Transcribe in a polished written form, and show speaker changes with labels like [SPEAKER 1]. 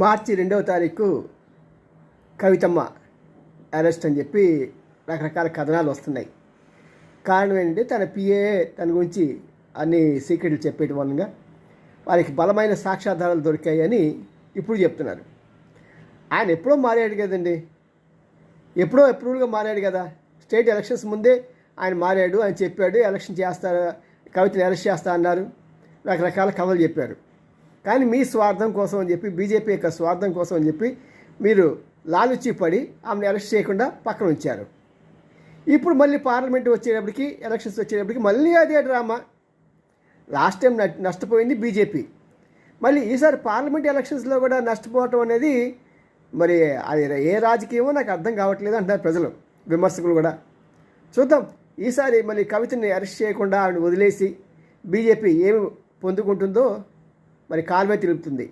[SPEAKER 1] మార్చి 2వ తారీఖు కవితమ్మ అరెస్ట్ అని చెప్పి రకరకాల కథనాలు వస్తున్నాయి. కారణం ఏంటంటే తన పిఏ తన గురించి అన్ని సీక్రెట్లు చెప్పేయడం వలన వారికి బలమైన సాక్ష్యాధారాలు దొరికాయని ఇప్పుడు చెప్తున్నారు. ఆయన ఎప్పుడో మారాడు కదండి, ఎప్పుడో అప్రూవల్గా మారాడు కదా. స్టేట్ ఎలక్షన్స్ ముందే ఆయన మారాడు, ఆయన చెప్పాడు ఎలక్షన్ చేస్తారు, కవితని అరెస్ట్ చేస్తా అన్నారు, రకరకాల కథలు చెప్పారు. కానీ మీ స్వార్థం కోసం అని చెప్పి, బీజేపీ యొక్క స్వార్థం కోసం అని చెప్పి మీరు లాలుచి పడి ఆమెను అరెస్ట్ చేయకుండా పక్కన ఉంచారు. ఇప్పుడు మళ్ళీ పార్లమెంట్ వచ్చేటప్పటికి, ఎలక్షన్స్ వచ్చేటప్పటికి మళ్ళీ అదే డ్రామా. లాస్ట్ టైం నష్టపోయింది బీజేపీ, మళ్ళీ ఈసారి పార్లమెంట్ ఎలక్షన్స్లో కూడా నష్టపోవటం అనేది మరి అది ఏ రాజకీయమో నాకు అర్థం కావట్లేదు అంటున్నారు ప్రజలు, విమర్శకులు కూడా. చూద్దాం ఈసారి మళ్ళీ కవితని అరెస్ట్ చేయకుండా ఆవిడ వదిలేసి బీజేపీ ఏమి పొందుకుంటుందో మరి కాలమే తెలుపుతుంది.